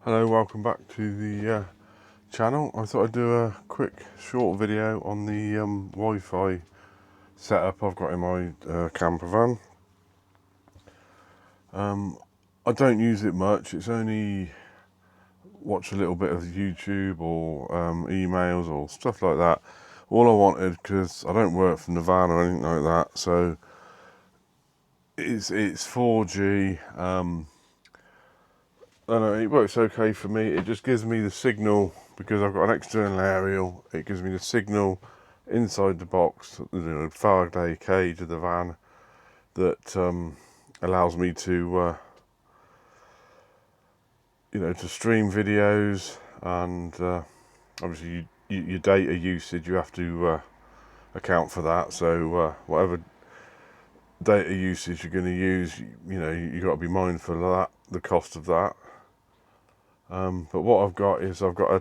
Hello, welcome back to the channel. I thought I'd do a quick short video on the Wi-Fi setup I've got in my camper van. I don't use it much. It's only watch a little bit of YouTube or emails or stuff like that. All I wanted, because I don't work from the van or anything like that, so it's 4G. I know it works okay for me. It just gives me the signal, because I've got an external aerial. It gives me the signal inside the box, the Faraday cage of the van, that allows me to to stream videos, and obviously your data usage, you have to account for that. So whatever data usage you're going to use, you got to be mindful of that, the cost of that. But what I've got is I've got a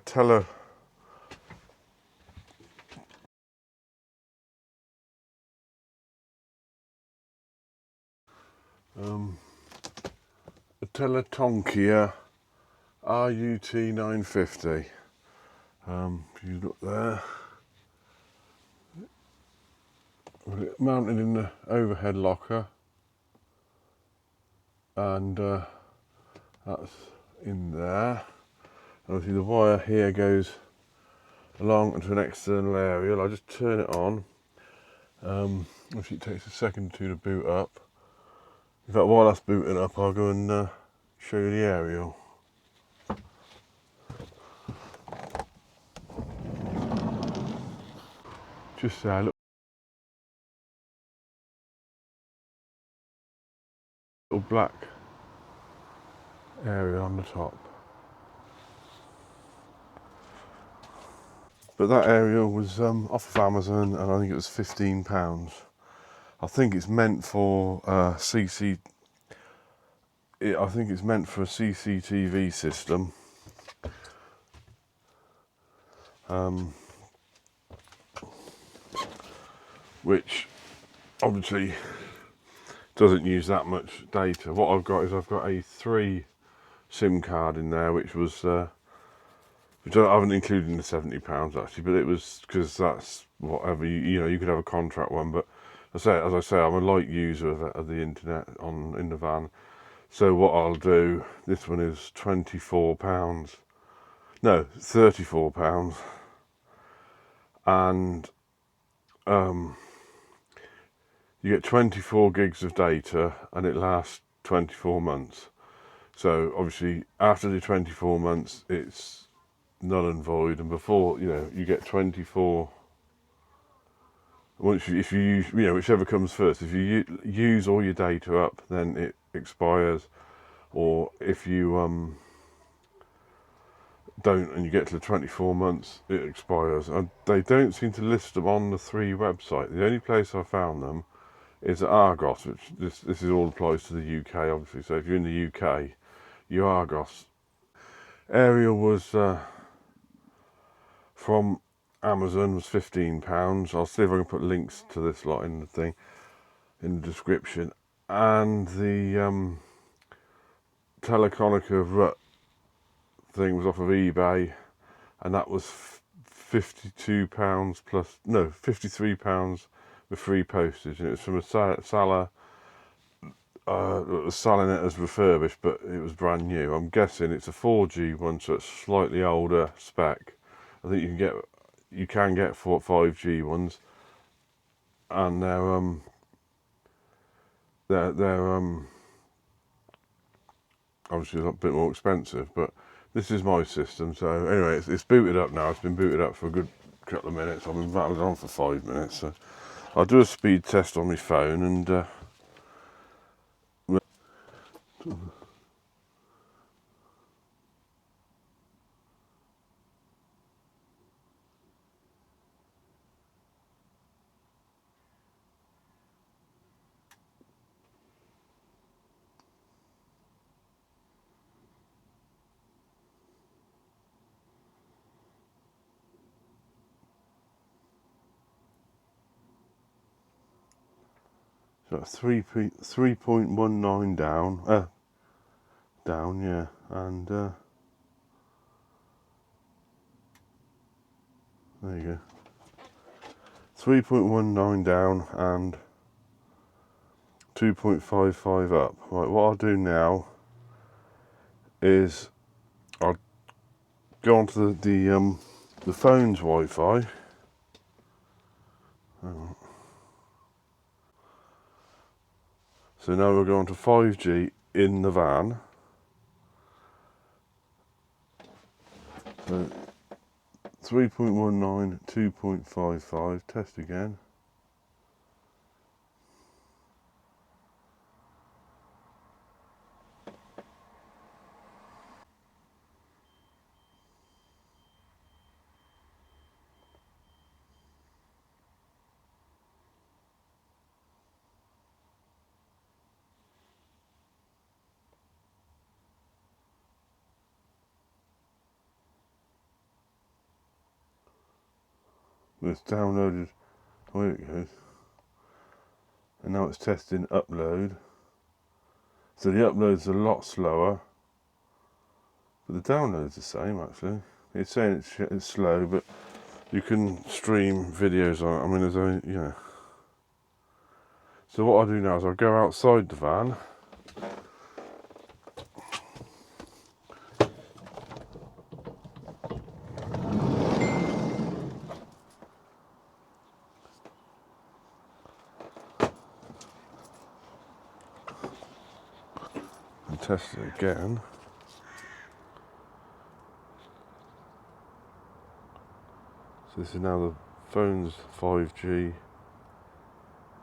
Teletonkia RUT 950. If you look there, mounted in the overhead locker, and that's in there. Obviously the wire here goes along into an external aerial. I just turn it on. Obviously it takes a second or two to boot up. In fact, while that's booting up, I'll go and show you the aerial. Just there, look, little black area on the top. But that aerial was off of Amazon, and I think it was £15. I think it's meant for I think it's meant for a CCTV system. Which obviously doesn't use that much data. What I've got is I've got a 3 SIM card in there, which was which I haven't included in the £70 actually, but it was because that's whatever you could have a contract one. But as I say, I'm a light user of the internet in the van. So what I'll do, this one is £24, no, £34, and you get 24 gigs of data, and it lasts 24 months. So obviously after the 24 months, it's null and void, and before you get 24. Once if you use, whichever comes first. If you use all your data up, then it expires, or if you don't and you get to the 24 months, it expires. And they don't seem to list them on the 3 website. The only place I found them is at Argos, which this is all applies to the UK, obviously. So if you're in the UK, your Argos aerial was from Amazon was £15. I'll see if I can put links to this lot in the thing in the description. And the Teleconica RUT thing was off of eBay, and that was £52 plus, no, £53 with free postage, and it was from a seller that was selling it as refurbished, but it was brand new. I'm guessing it's a 4G one, so it's slightly older spec. I think you can get 5G ones, and they're obviously a bit more expensive, but this is my system. So anyway, it's booted up now. It's been booted up for a good couple of minutes. I've been rattling on for 5 minutes. So I'll do a speed test on my phone, and so 3.19 down, yeah, and There you go. 3.19 down and 2.55 up. Right, what I'll do now is I'll go onto the phone's Wi-Fi. So now we're going to 5G in the van. So 3.19, 2.55, test again. It's downloaded, oh here it goes. And now it's testing upload. So the upload's a lot slower, but the download's the same actually. It's saying it's slow, but you can stream videos on it. I mean, there's only, you know. So what I'll do now is I'll go outside the van. And test it again. So this is now the phone's 5G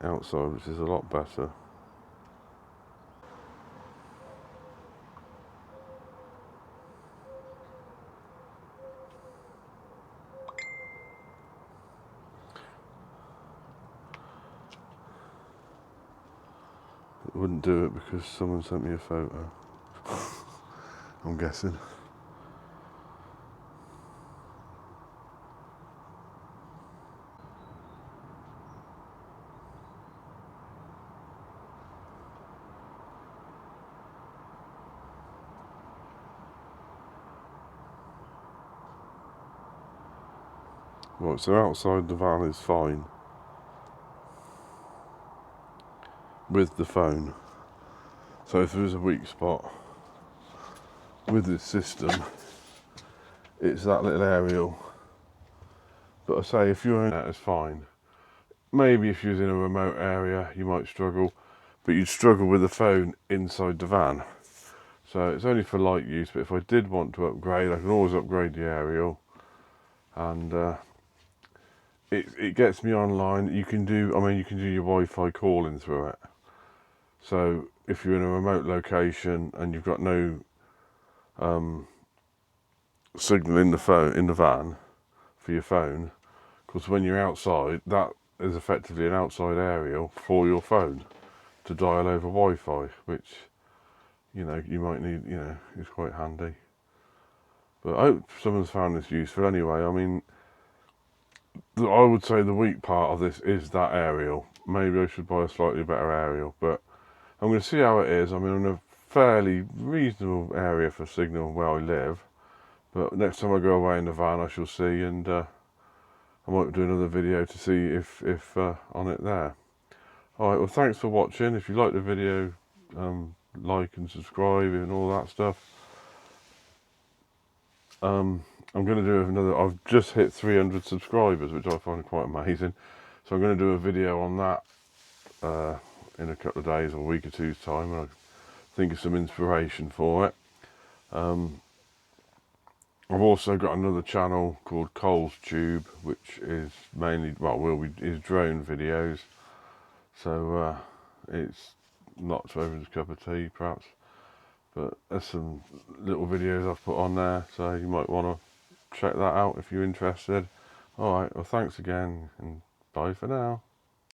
outside, which is a lot better. It wouldn't do it because someone sent me a photo. I'm guessing. Right, so outside the van is fine with the phone. So if there is a weak spot with this system, it's that little aerial. But I say if you're in that, it's fine. Maybe if you was in a remote area, you might struggle, but you'd struggle with the phone inside the van. So it's only for light use, but if I did want to upgrade, I can always upgrade the aerial. And it gets me online. You can do, I mean, you can do your Wi-Fi calling through it. So if you're in a remote location and you've got no signal in the van for your phone, because when you're outside, that is effectively an outside aerial for your phone to dial over Wi-Fi, which, you know, you might need, you know, is quite handy. But I hope someone's found this useful anyway. I mean, I would say the weak part of this is that aerial. Maybe I should buy a slightly better aerial, but I'm going to see how it is. I mean, I'm in a fairly reasonable area for signal where I live, but next time I go away in the van I shall see, and I might do another video to see if on it there. Alright, well thanks for watching. If you like the video, like and subscribe and all that stuff. I'm going to do another, I've just hit 300 subscribers, which I find quite amazing. So I'm going to do a video on that in a couple of days or a week or two's time, and I think of some inspiration for it. I've also got another channel called Cole's Tube, which is mainly, well, is drone videos. So it's not everyone's cup of tea, perhaps. But there's some little videos I've put on there, so you might want to check that out if you're interested. Alright, well thanks again, and bye for now.